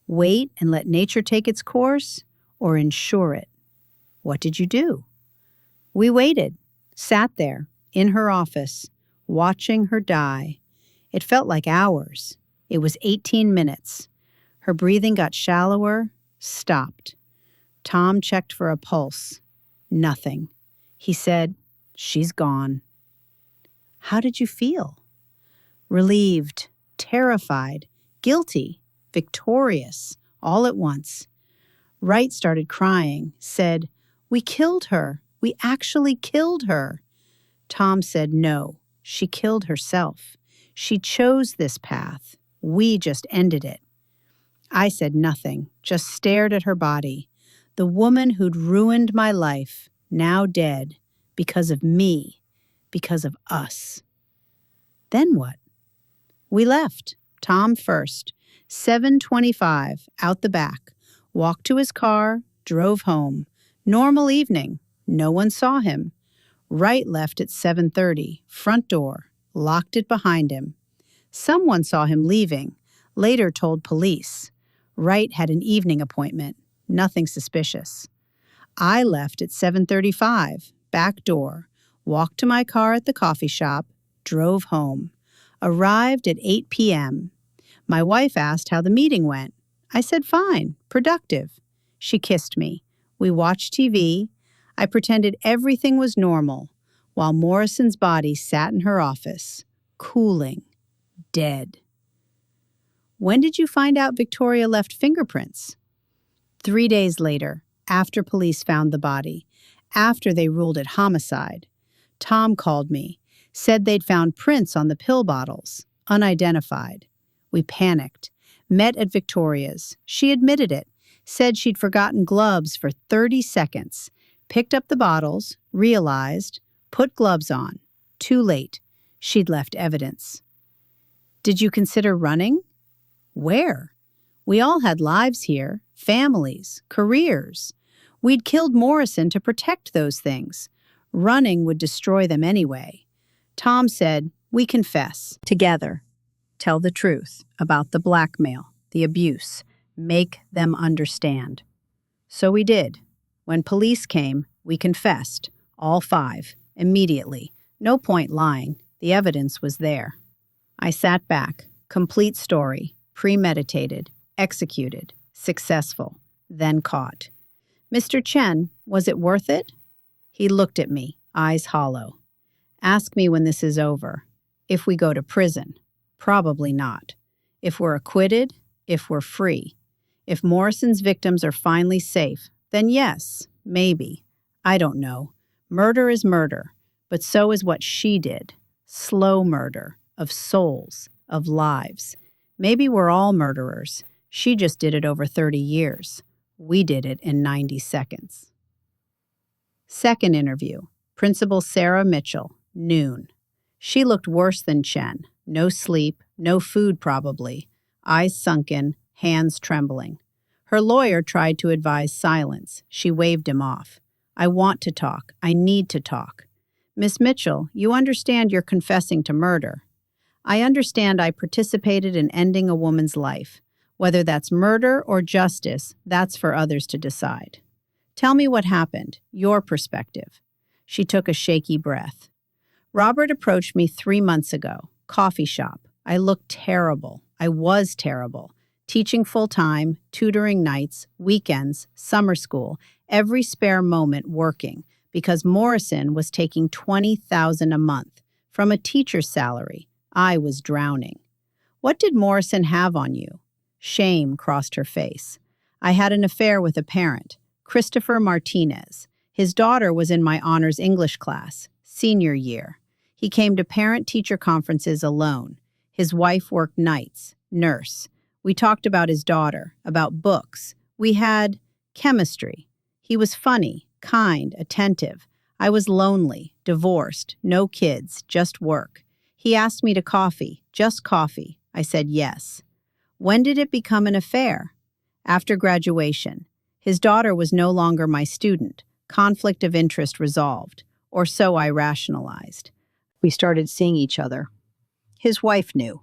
Wait and let nature take its course, or ensure it. What did you do? We waited, sat there, in her office, watching her die. It felt like hours. It was 18 minutes. Her breathing got shallower, stopped. Tom checked for a pulse. Nothing. He said, "She's gone." How did you feel? Relieved, terrified, guilty, victorious, all at once. Wright started crying, said, "We killed her. We actually killed her." Tom said no. She killed herself. She chose this path. We just ended it. I said nothing, just stared at her body. The woman who'd ruined my life, now dead, because of me, because of us. Then what? We left, Tom first, 7:25, out the back, walked to his car, drove home. Normal evening, no one saw him. Wright left at 7:30, front door, locked it behind him. Someone saw him leaving, later told police. Wright had an evening appointment, nothing suspicious. I left at 7:35, back door, walked to my car at the coffee shop, drove home. Arrived at 8 p.m. My wife asked how the meeting went. I said fine, productive. She kissed me. We watched TV. I pretended everything was normal, while Morrison's body sat in her office, cooling, dead. When did you find out Victoria left fingerprints? 3 days later, after police found the body, after they ruled it homicide. Tom called me, said they'd found prints on the pill bottles, unidentified. We panicked, met at Victoria's. She admitted it, said she'd forgotten gloves for 30 seconds, picked up the bottles, realized, put gloves on. Too late. She'd left evidence. Did you consider running? Where? We all had lives here, families, careers. We'd killed Morrison to protect those things. Running would destroy them anyway. Tom said, we confess. Together. Tell the truth about the blackmail, the abuse. Make them understand. So we did. When police came, we confessed, all 5, immediately. No point lying. The evidence was there. I sat back. Complete story. Premeditated. Executed. Successful. Then caught. Mr. Chen, was it worth it? He looked at me, eyes hollow. Ask me when this is over. If we go to prison. Probably not. If we're acquitted, if we're free. If Morrison's victims are finally safe, then yes, maybe. I don't know. Murder is murder, but so is what she did. Slow murder, of souls, of lives. Maybe we're all murderers. She just did it over 30 years. We did it in 90 seconds. Second interview, Principal Sarah Mitchell, noon. She looked worse than Chen. No sleep, no food probably. Eyes sunken, hands trembling. Her lawyer tried to advise silence. She waved him off. I want to talk. I need to talk. Miss Mitchell, you understand you're confessing to murder. I understand I participated in ending a woman's life. Whether that's murder or justice, that's for others to decide. Tell me what happened, your perspective. She took a shaky breath. Robert approached me 3 months ago. Coffee shop. I looked terrible. I was terrible. Teaching full-time, tutoring nights, weekends, summer school, every spare moment working, because Morrison was taking $20,000 a month from a teacher's salary. I was drowning. What did Morrison have on you? Shame crossed her face. I had an affair with a parent, Christopher Martinez. His daughter was in my honors English class, senior year. He came to parent-teacher conferences alone. His wife worked nights, nurse. We talked about his daughter, about books. We had chemistry. He was funny, kind, attentive. I was lonely, divorced, no kids, just work. He asked me to coffee, just coffee. I said yes. When did it become an affair? After graduation. His daughter was no longer my student. Conflict of interest resolved, or so I rationalized. We started seeing each other. His wife knew.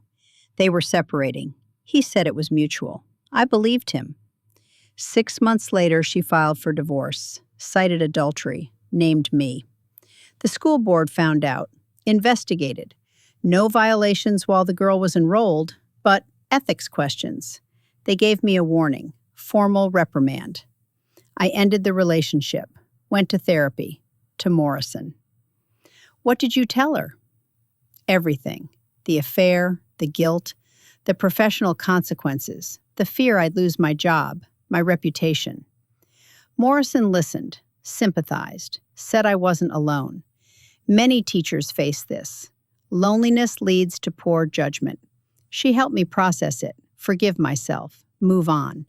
They were separating. He said it was mutual. I believed him. 6 months later, she filed for divorce, cited adultery, named me. The school board found out, investigated. No violations while the girl was enrolled, but ethics questions. They gave me a warning, formal reprimand. I ended the relationship, went to therapy, to Morrison. What did you tell her? Everything. The affair, the guilt, the professional consequences, the fear I'd lose my job, my reputation. Morrison listened, sympathized, said I wasn't alone. Many teachers face this. Loneliness leads to poor judgment. She helped me process it, forgive myself, move on.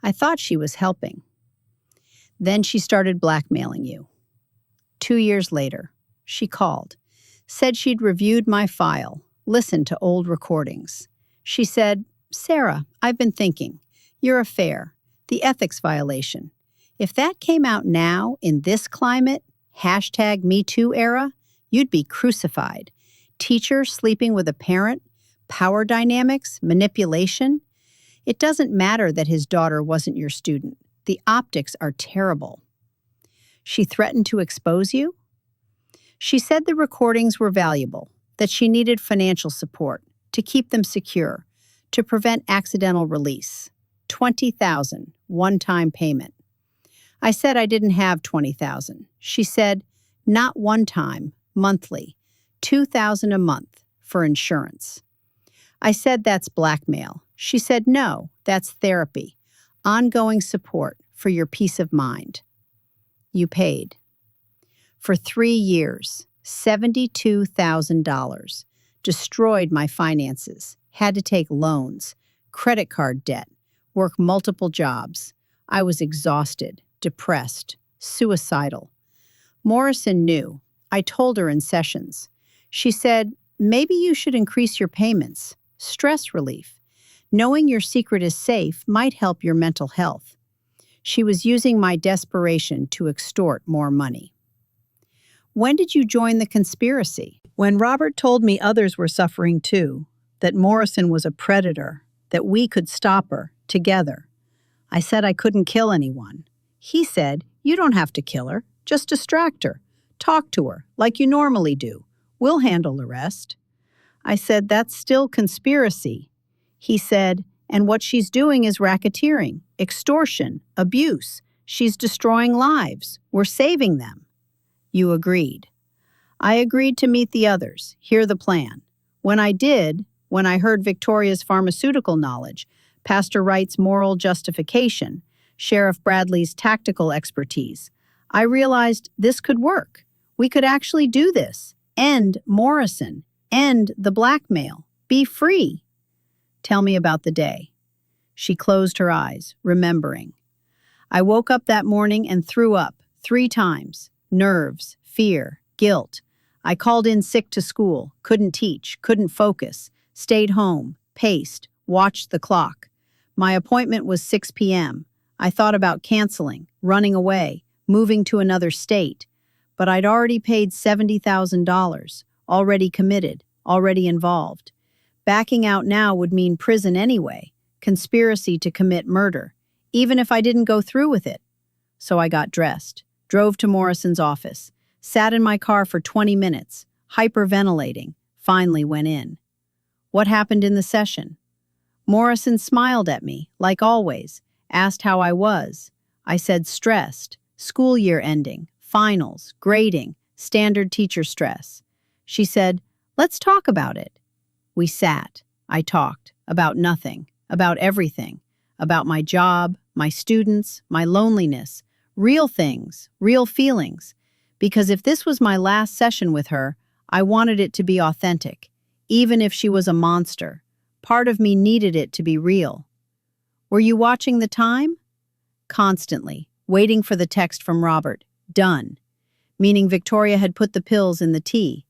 I thought she was helping. Then she started blackmailing you. 2 years later, she called, said she'd reviewed my file, listened to old recordings. She said, "Sarah, I've been thinking. Your affair, the ethics violation. If that came out now in this climate, #MeToo era, you'd be crucified. Teacher sleeping with a parent, power dynamics, manipulation. It doesn't matter that his daughter wasn't your student. The optics are terrible." She threatened to expose you? She said the recordings were valuable, that she needed financial support to keep them secure, to prevent accidental release. $20,000, one-time payment. I said I didn't have $20,000. She said, not one time, monthly, $2,000 a month for insurance. I said that's blackmail. She said, no, that's therapy, ongoing support for your peace of mind. You paid. For 3 years, $72,000. Destroyed my finances, had to take loans, credit card debt, work multiple jobs. I was exhausted, depressed, suicidal. Morrison knew. I told her in sessions. She said, maybe you should increase your payments. Stress relief. Knowing your secret is safe might help your mental health. She was using my desperation to extort more money. When did you join the conspiracy? When Robert told me others were suffering too, that Morrison was a predator, that we could stop her, together. I said I couldn't kill anyone. He said, you don't have to kill her, just distract her. Talk to her, like you normally do. We'll handle the rest. I said, that's still conspiracy. He said, and what she's doing is racketeering, extortion, abuse. She's destroying lives. We're saving them. You agreed. I agreed to meet the others, hear the plan. When I did, when I heard Victoria's pharmaceutical knowledge, Pastor Wright's moral justification, Sheriff Bradley's tactical expertise, I realized this could work. We could actually do this. End Morrison. End the blackmail. Be free. Tell me about the day. She closed her eyes, remembering. I woke up that morning and threw up 3 times. Nerves, fear, guilt. I called in sick to school, couldn't teach, couldn't focus, stayed home, paced, watched the clock. My appointment was 6 p.m. I thought about canceling, running away, moving to another state. But I'd already paid $70,000, already committed, already involved. Backing out now would mean prison anyway, conspiracy to commit murder, even if I didn't go through with it. So I got dressed, drove to Morrison's office, sat in my car for 20 minutes, hyperventilating, finally went in. What happened in the session? Morrison smiled at me, like always, asked how I was. I said stressed, school year ending, finals, grading, standard teacher stress. She said, let's talk about it. We sat. I talked about nothing, about everything, about my job, my students, my loneliness, real things, real feelings. Because if this was my last session with her, I wanted it to be authentic, even if she was a monster. Part of me needed it to be real. Were you watching the time? Constantly, waiting for the text from Robert, done, meaning Victoria had put the pills in the tea.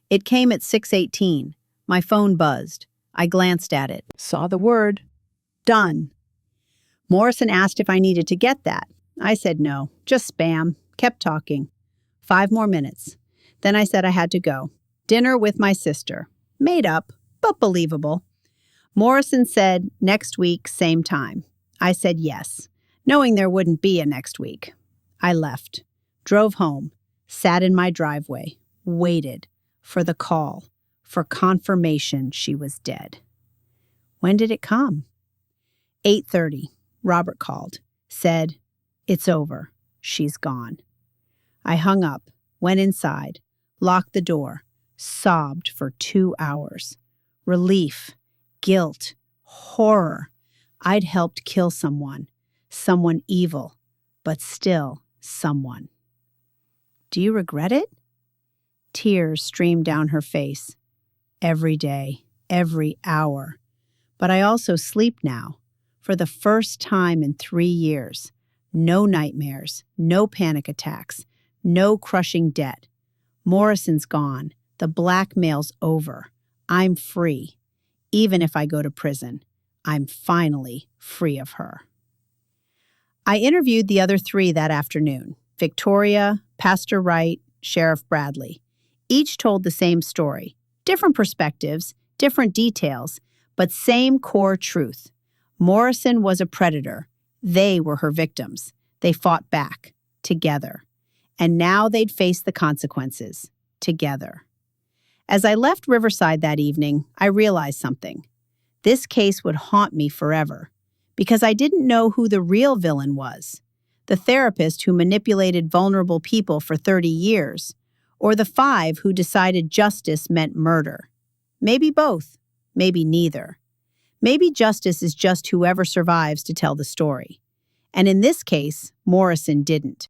It came at 6:18. My phone buzzed. I glanced at it. Saw the word, done. Morrison asked if I needed to get that. I said no, just spam. Kept talking. 5 more minutes. Then I said I had to go. Dinner with my sister. Made up, but believable. Morrison said, next week, same time. I said yes, knowing there wouldn't be a next week. I left, drove home, sat in my driveway, waited for the call, for confirmation she was dead. When did it come? 8:30, Robert called, said, it's over, she's gone. I hung up, went inside, locked the door, sobbed for 2 hours. Relief, guilt, horror. I'd helped kill someone evil, but still someone. Do you regret it? Tears streamed down her face. Every day, every hour. But I also sleep now, for the first time in 3 years. No nightmares, no panic attacks, no crushing debt. Morrison's gone. The blackmail's over. I'm free. Even if I go to prison, I'm finally free of her. I interviewed the other 3 that afternoon: Victoria, Pastor Wright, Sheriff Bradley. Each told the same story. Different perspectives, different details, but same core truth. Morrison was a predator. They were her victims. They fought back, together. And now they'd face the consequences, together. As I left Riverside that evening, I realized something. This case would haunt me forever, because I didn't know who the real villain was. The therapist who manipulated vulnerable people for 30 years, or the 5 who decided justice meant murder. Maybe both, maybe neither. Maybe justice is just whoever survives to tell the story. And in this case, Morrison didn't.